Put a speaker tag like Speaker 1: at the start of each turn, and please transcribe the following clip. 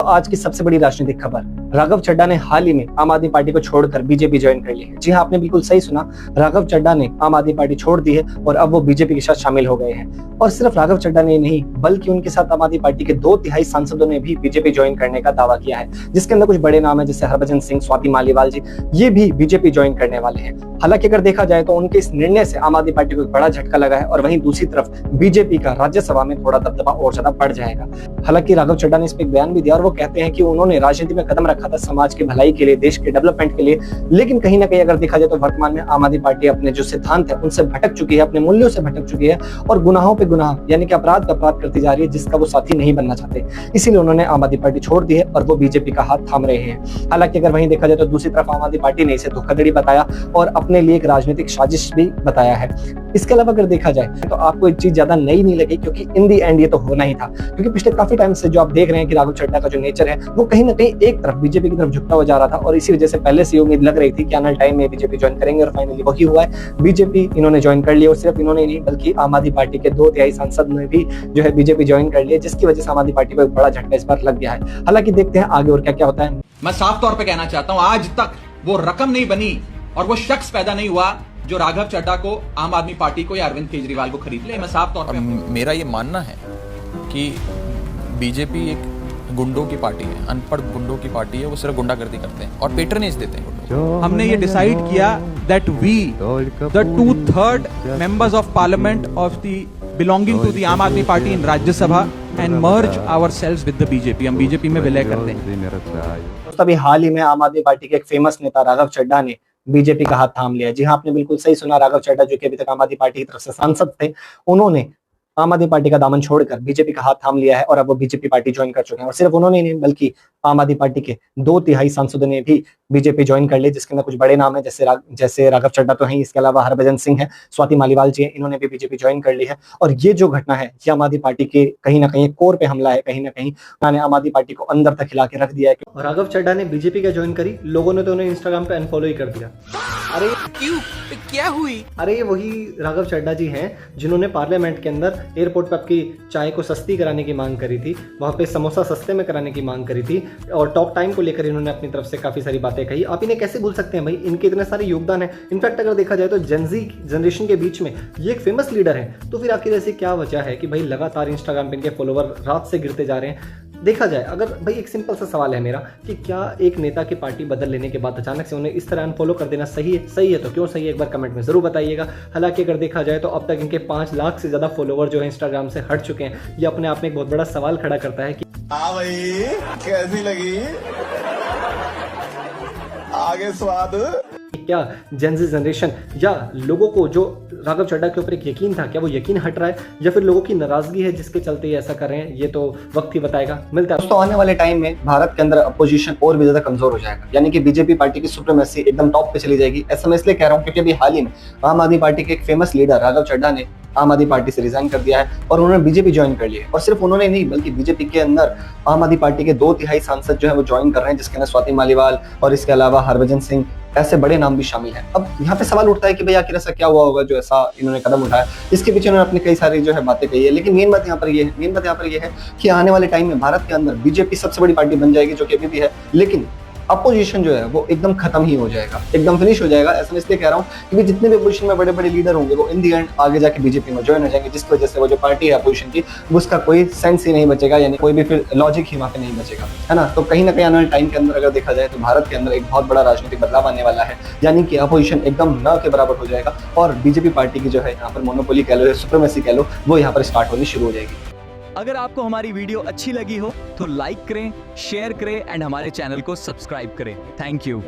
Speaker 1: आज की सबसे बड़ी राजनीतिक खबर, राघव चड्ढा ने हाल ही में आम आदमी पार्टी को छोड़कर बीजेपी ज्वाइन कर ली है। जी हाँ, आपने बिल्कुल सही सुना, राघव चड्ढा ने आम आदमी पार्टी छोड़ दी है और अब वो बीजेपी के साथ शामिल हो गए हैं। और सिर्फ राघव चड्ढा ने नहीं, बल्कि उनके साथ आम आदमी पार्टी के 2/3 सांसदों ने भी बीजेपी ज्वाइन करने का दावा किया है, जिसके अंदर कुछ बड़े नाम है जैसे हरभजन सिंह, स्वाति मालीवाल जी, ये भी बीजेपी ज्वाइन करने वाले हैं। हालांकि अगर देखा जाए तो उनके इस निर्णय से आम आदमी पार्टी को एक बड़ा झटका लगा है और वहीं दूसरी तरफ बीजेपी का राज्यसभा में थोड़ा दबदबा और ज्यादा बढ़ जाएगा। हालांकि राघव चड्ढा ने इस पर एक बयान भी दिया और वो कहते हैं कि उन्होंने राजनीति में कदम रखा था समाज की भलाई के लिए, देश के डेवलपमेंट के लिए, लेकिन कहीं ना कहीं अगर देखा जाए तो वर्तमान में आम आदमी पार्टी अपने जो सिद्धांत है उनसे भटक चुकी है, अपने मूल्यों से भटक चुकी है और गुनाहों पे गुनाह यानी कि अपराध का अपराध करती जा रही है, जिसका वो साथी नहीं बनना चाहते। इसीलिए उन्होंने आम आदमी पार्टी छोड़ दी है और वो बीजेपी का हाथ थाम रहे हैं। हालांकि अगर वहीं देखा जाए तो दूसरी तरफ आम आदमी पार्टी ने इसे धोखाधड़ी बताया और अपने लिए एक राजनीतिक साजिश भी बताया है। इसके अलावा अगर देखा जाए तो आपको एक चीज ज्यादा नई नहीं लगी, क्योंकि इन दी एंड ये तो होना ही था, क्योंकि पिछले काफी टाइम से जो आप देख रहे हैं कि राघव चड्ढा का जो नेचर है वो कहीं ना कहीं एक तरफ बीजेपी की तरफ झुकता हुआ जा रहा था और इसी वजह से पहले से उम्मीद लग रही थी कि आने वाले टाइम में बीजेपी ज्वाइन करेंगे और फाइनली वही हुआ है। बीजेपी इन्होंने ज्वाइन कर लिया और सिर्फ इन्होंने नहीं बल्कि आम आदमी पार्टी के 2/3 सांसद ने भी जो है बीजेपी ज्वाइन कर लिया, जिसकी वजह से आम आदमी पार्टी को एक बड़ा झटका इस बार लग गया है। हालांकि देखते हैं आगे और क्या क्या होता है।
Speaker 2: मैं साफ तौर पर कहना चाहता हूं, आज तक वो रकम नहीं बनी और वो शख्स पैदा नहीं हुआ जो राघव चड्ढा को, आम आदमी पार्टी को या अरविंद केजरीवाल को खरीद ले। मैं साफ तौर पे
Speaker 3: मेरा ये मानना है कि बीजेपी एक गुंडों की पार्टी है, अनपढ़ गुंडों की पार्टी है। वो सिर्फ गुंडागर्दी करते हैं और पेट्रनेज देते हैं गुंडों को।
Speaker 4: हमने ये डिसाइड किया that we the 2/3 members of parliament of the belonging to the Aam Aadmi party in Rajya Sabha and merge ourselves with the BJP. हम बीजेपी में विलय करते हैं।
Speaker 1: अभी हाल ही में आम आदमी पार्टी के एक फेमस नेता राघव चड्ढा ने बीजेपी का हाथ थाम लिया। जी हाँ, आपने बिल्कुल सही सुना, राघव चड्ढा जो कि अभी तक आम आदमी पार्टी की तरफ से सांसद थे, उन्होंने आम आदमी पार्टी का दामन छोड़कर बीजेपी का हाथ थाम लिया है और अब वो बीजेपी पार्टी ज्वाइन कर चुके हैं। और सिर्फ उन्होंने नहीं बल्कि आम आदमी पार्टी के 2/3 सांसदों ने भी बीजेपी ज्वाइन कर ली, जिसके अंदर कुछ बड़े नाम है जैसे राघव चड्ढा तो हैं, इसके अलावा हरभजन सिंह है, स्वाति मालीवाल जी हैं, इन्होंने भी बीजेपी ज्वाइन कर ली है। और ये जो घटना है ये आम आदमी पार्टी के कहीं ना कहीं कोर पे हमला है, कहीं ना कहीं उन्होंने आम आदमी पार्टी को अंदर तक हिला के रख दिया है। और राघव चड्ढा ने बीजेपी का ज्वाइन करी, लोगों ने तो उन्हें इंस्टाग्राम पे अनफॉलो ही कर दिया। अरे
Speaker 4: क्यों, क्या हुई?
Speaker 1: अरे ये वही राघव चड्ढा जी हैं जिन्होंने पार्लियामेंट के अंदर एयरपोर्ट पर आपकी चाय को सस्ती कराने की मांग करी थी, वहां पे समोसा सस्ते में कराने की मांग करी थी और टॉक टाइम को लेकर इन्होंने अपनी तरफ से काफी सारी बातें कही। आप इन्हें कैसे भूल सकते हैं भाई, इनके इतने सारे योगदान है। इनफैक्ट अगर देखा जाए तो जेनजी जनरेशन के बीच में ये एक फेमस लीडर है, तो फिर आखिर ऐसी क्या वजह है कि भाई लगातार इंस्टाग्राम पे इनके फॉलोवर रात से गिरते जा रहे हैं। देखा जाए अगर भाई, एक सिंपल सा सवाल है मेरा कि क्या एक नेता की पार्टी बदल लेने के बाद अचानक से उन्हें इस तरह अनफॉलो कर देना सही है? सही है तो क्यों सही है, एक बार कमेंट में जरूर बताइएगा। हालांकि अगर देखा जाए तो अब तक इनके 5 लाख से ज्यादा फॉलोवर जो है इंस्टाग्राम से हट चुके हैं। ये अपने आप में एक बहुत बड़ा सवाल खड़ा करता है कि
Speaker 5: हाँ भाई, कैसी लगी आगे स्वाद?
Speaker 1: क्या जेनजी जनरेशन या लोगों को जो राघव चड्ढा के ऊपर एक यकीन था, क्या वो यकीन हट रहा है या फिर लोगों की नाराजगी है जिसके चलते ये ऐसा कर रहे हैं? ये तो वक्त ही बताएगा। मिलता है दोस्तों, आने वाले टाइम में भारत के अंदर अपोजिशन और भी ज्यादा कमजोर हो जाएगा, यानी कि बीजेपी पार्टी की सुप्रीमेसी एकदम टॉप पे चली जाएगी। ऐसा मैं इसलिए कह रहा हूँ क्योंकि अभी हाल ही में आम आदमी पार्टी के एक फेमस लीडर राघव चड्ढा ने आम आदमी पार्टी से रिजाइन कर दिया है और उन्होंने बीजेपी ज्वाइन कर लिया है। और सिर्फ उन्होंने नहीं बल्कि बीजेपी के अंदर आम आदमी पार्टी के 2/3 सांसद जो है वो ज्वाइन कर रहे हैं, जिसके अंदर स्वाति मालीवाल और इसके अलावा हरभजन सिंह ऐसे बड़े नाम भी शामिल हैं। अब यहाँ पे सवाल उठता है कि भाई आखिर ऐसा क्या हुआ होगा जो ऐसा इन्होंने कदम उठाया। इसके पीछे उन्होंने अपनी कई सारी जो है बातें कही है, लेकिन मेन बात यहाँ पर ये है कि आने वाले टाइम में भारत के अंदर बीजेपी सबसे बड़ी पार्टी बन जाएगी, जो कि अभी भी है, लेकिन अपोजिशन जो है वो एकदम खत्म ही हो जाएगा, एकदम फिनिश हो जाएगा। ऐसा मैं इसलिए कह रहा हूँ क्योंकि जितने भी अपोजिशन में बड़े बड़े लीडर होंगे वो इन दी एंड आगे जाके बीजेपी में ज्वाइन हो जाएंगे, जिसकी वजह से वो जो पार्टी है अपोजिशन की उसका कोई सेंस ही नहीं बचेगा, यानी कोई भी फिर लॉजिक ही वहाँ पे नहीं बचेगा, है ना। तो कहीं ना कहीं आने वाले टाइम के अंदर अगर देखा जाए तो भारत के अंदर एक बहुत बड़ा राजनीतिक बदलाव आने वाला है, यानी कि अपोजिशन एकदम न के बराबर हो जाएगा और बीजेपी पार्टी की जो है यहाँ पर मोनोपोली कह लो या सुप्रीमेसी कह लो, वो यहाँ पर स्टार्ट होनी शुरू हो जाएगी।
Speaker 6: अगर आपको हमारी वीडियो अच्छी लगी हो तो लाइक करें, शेयर करें एंड हमारे चैनल को सब्सक्राइब करें। Thank you.